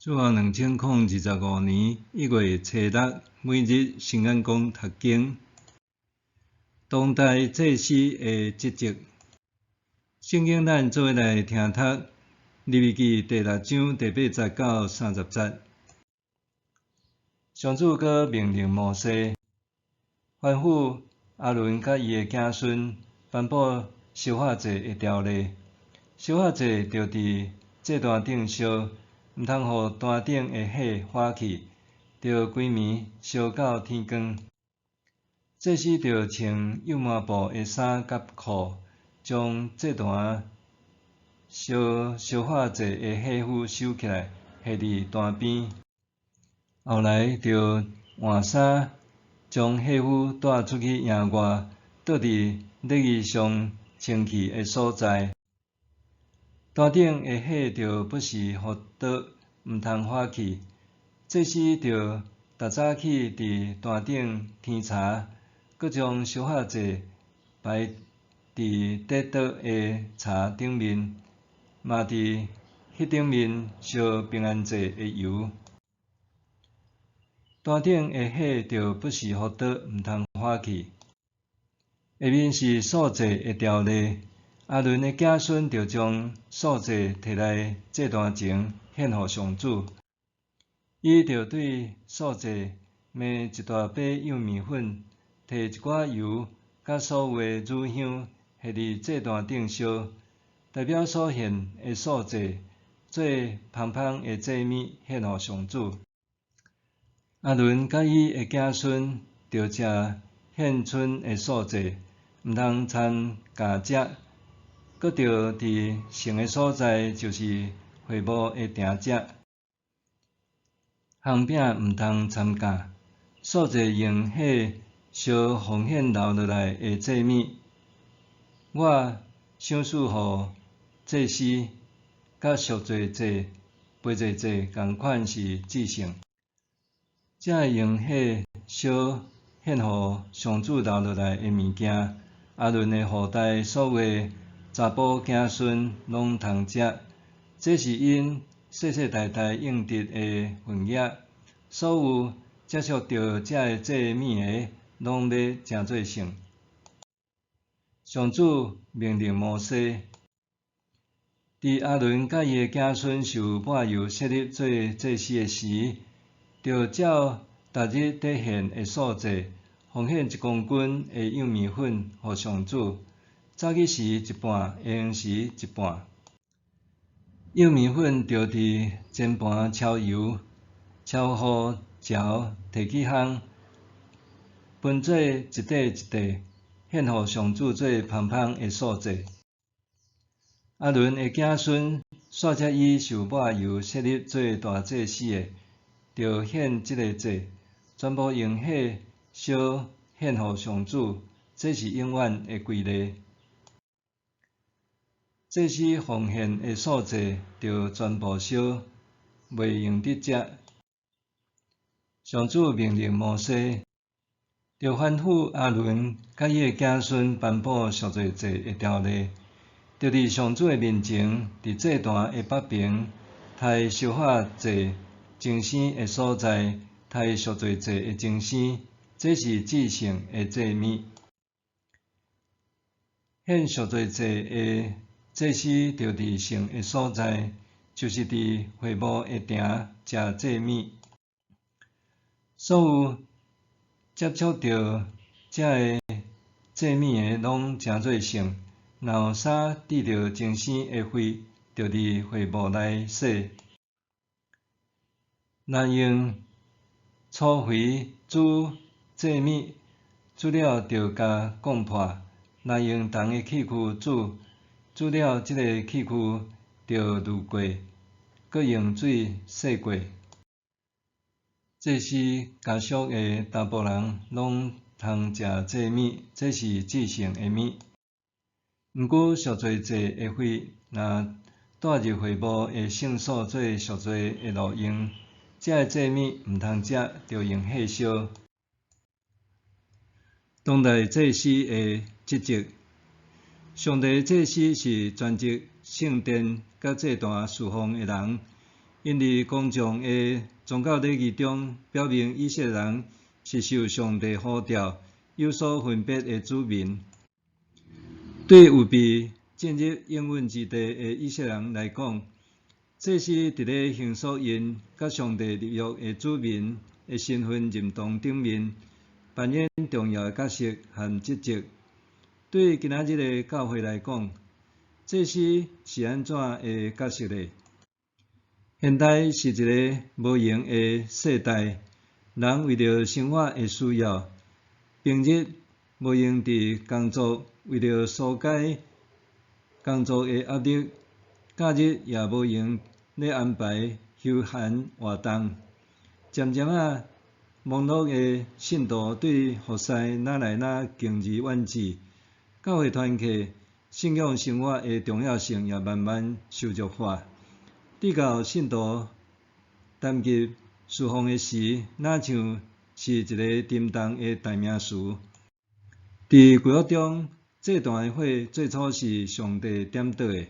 自从2025年1月初6，每日圣眼光读经，当代祭司的职责。圣经咱做伙来听读，利未记第6章第8节到30节。上主阁命令摩西，吩咐阿伦甲伊的子孙颁布烧化祭的条例。烧化祭着伫祭坛顶烧，毋通互坛顶的火化去，着规暝烧到天光。祭司着穿幼麻布的衫甲裤，将祭坛烧化祭的火斧收起来，下伫坛边。后来着换衫，将火斧带出去营外，倒伫礼仪上清气的所在。坛顶的火着不时互倒，毋通化去。祭司着逐早起伫坛顶添柴，搁将烧化祭摆伫块倒的柴顶面，嘛伫迄顶面烧平安祭的油。坛顶的火着不时互倒，毋通化去。下面是素祭的条例。阿伦的子孙着将素祭摕来祭坛前献互上主。伊着对素祭抹一大杯幼米粉，摕一寡油甲所有的乳香下伫祭坛顶烧，代表所献的素祭做芳芳的祭物献互上主。阿伦甲伊的子孙着食献春的素祭，毋通掺咖食。搁着伫圣的所在，就是会幕的埕食。烘饼毋通掺咖。素祭用火烧奉献留落来的祭物。我赏赐互祭司，甲赎罪祭、赔罪祭共款是至圣。才会用火烧献互上主留落来的物件。阿伦的后代所有的查甫子孙拢通食，这是因世世代代应得的份业。所有接触到这祭物的，拢要诚做圣。上主命令摩西，伫阿伦甲伊的子孙受抹油设立做祭司的时，着照逐日得献的素祭，奉献1公斤的幼米粉互上主。早起时一半，下昏时一半。幼米粉着伫煎盘超油，超乎潮，摕去烘，分做一块一块，献互上主做芳芳的素祭。阿伦的子孙煞才以受抹油设立做大祭司的，着献这个祭，全部用火烧献互上主，这是永远的规例。祭司奉献的素祭着全部烧，袂用得食。上主命令摩西，着吩咐阿伦甲伊的子孙颁布赎罪祭的条例，着伫上主的面前，伫祭坛的北边，杀烧化祭精生的所在，杀赎罪祭的精生，这是至圣的祭物。献赎罪祭的祭司着伫圣的所在，就是伫会幕的埕食祭物。所有接触到这祭物的，拢诚做圣。若有啥滴到精生的血，着伫会幕内洗。若用粗肥煮祭物，煮了着甲讲破。若用铜的器具煮了这个器具着滤过，搁用水洗过。这是家属的大部人拢通食祭物，这是至圣的物。毋过赎罪祭的血，若带入会幕的圣所做赎罪的路用，这个祭物毋通食，着用火烧。当代祭司的职责。上帝祭司是专职圣殿甲祭坛侍奉的人，因伫公众的宗教礼仪中，表明以色列人是受上帝呼召、有所分别的子民。对有被进入应允之地的以色列人来讲，这是伫咧形塑因甲上帝立约的子民的身份认同顶面扮演重要的角色和职责。对今仔日的教会来讲，这是安怎的角色呢？现代是一个无闲的世代，人为着生活的需要，平日无用伫工作，为着疏解工作的压力，假日也无用咧安排休闲活动。渐渐啊，网络的信徒对服侍哪来哪敬而远之，教会团契、信仰生活的重要性也慢慢受弱化。直到信徒谈及侍奉的时，哪像是一个沉重的代名词。伫旧约中，这段会最初是上帝点导的，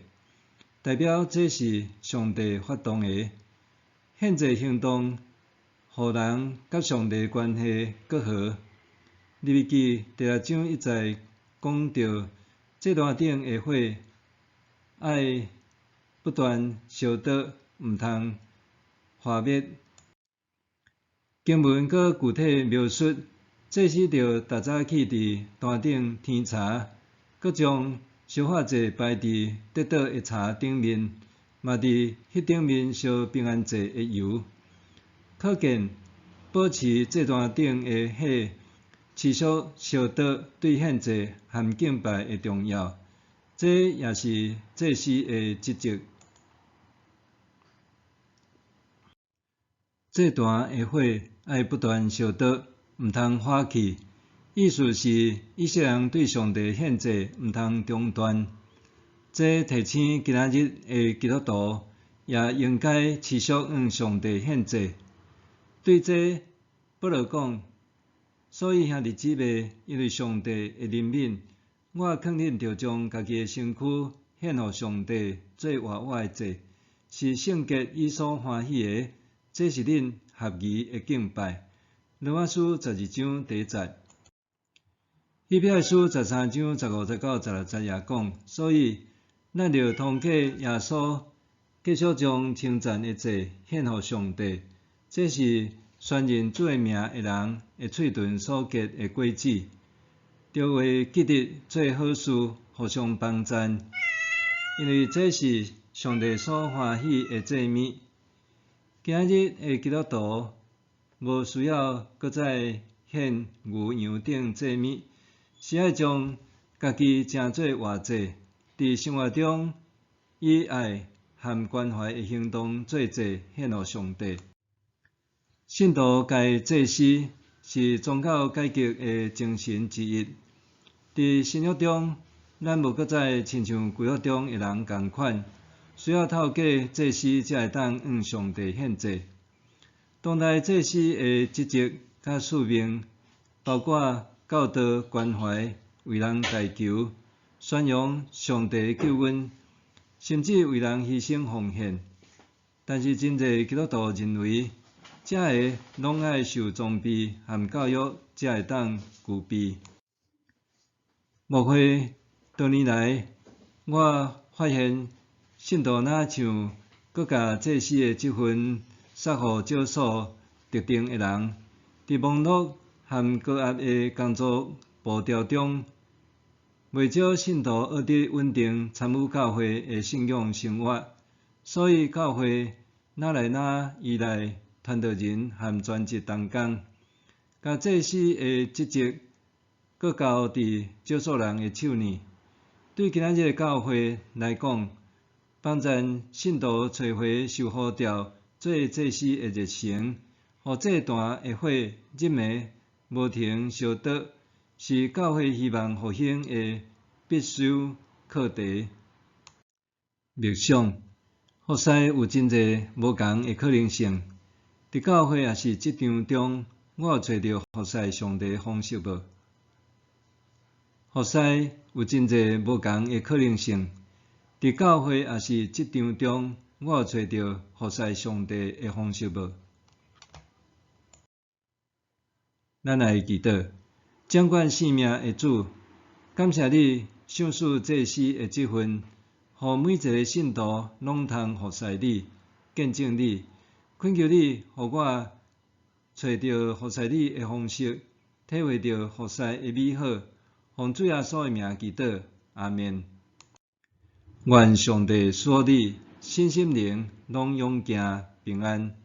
代表这是上帝发动的。现在行动，互人甲上帝关系更好。利未记第6章一再讲到，这段顶的会爱不断烧得，毋通化灭。经文阁具体描述，祭司着逐早起伫坛顶添茶，阁将烧化祭摆伫得倒的茶顶面，嘛伫迄顶面烧平安祭的油。可见保持这段顶的火持续烧得对献祭和敬拜的重要，这也是祭司的职责。这段的火爱不断烧得，毋通化去。意思是以色列人对上帝献祭毋通中断。这提醒今仔日的基督徒也应该持续向上帝献祭。对这保罗讲，所以兄弟姊妹，因为上帝的怜悯，我肯定着将家己的身躯献予上帝做活我的祭，是圣洁伊所欢喜的。这是恁合宜的敬拜。罗马书12章第1节。希伯来书13章15、19、16节也讲，所以咱着通过耶稣，继续将称赞的祭献予上帝。这是宣认主的名的人的喙唇所结的果子，着为积德做好事，互相帮赞，因为这是上帝所欢喜的祭物。今仔日的基督徒无需要搁再献牛羊等祭物，是爱将家己诚做活祭，伫生活中以爱和关怀的行动做祭献予上帝。信徒该祭司是宗教改革的精神之一。伫新约中，咱无搁再亲像旧约中的人共款。需要透过祭司才会当向上帝献祭。当代祭司的职责甲使命，包括教导、关怀、为人代求、宣扬上帝的救恩，甚至为人牺牲奉献。但是真侪基督徒认为，这个拢爱受装备和教育才会当具备。牧会多年来，我发现信徒若像搁甲祭司的这份撒互少数特定的人，伫网络和高压的工作步调中，袂少信徒学得稳定参与教会的信仰生活。所以教会哪来哪依赖传道人和全职同工，甲祭司的职责搁交伫少数人的手里。对今仔日的教会来讲，帮助信徒找回受呼召做祭司的热情，互这段的火日暝无停烧得，是教会希望复兴的必修课题。默想，服侍有真侪无同的可能性。伫教会也是这场中，我有找到服侍上帝的方式无？服侍有真侪无同的可能性。伫教会也是这场中，我有找到服侍上帝的方式无？咱来祈祷，掌管生命的主，感谢你上述祭司的职分，互每一个信徒拢通服侍你、见证你。恳求你，互我找到服侍你的方式，体会到服侍的美好。奉主耶稣的名祈祷，阿们。愿上帝赐你身心灵拢永行平安。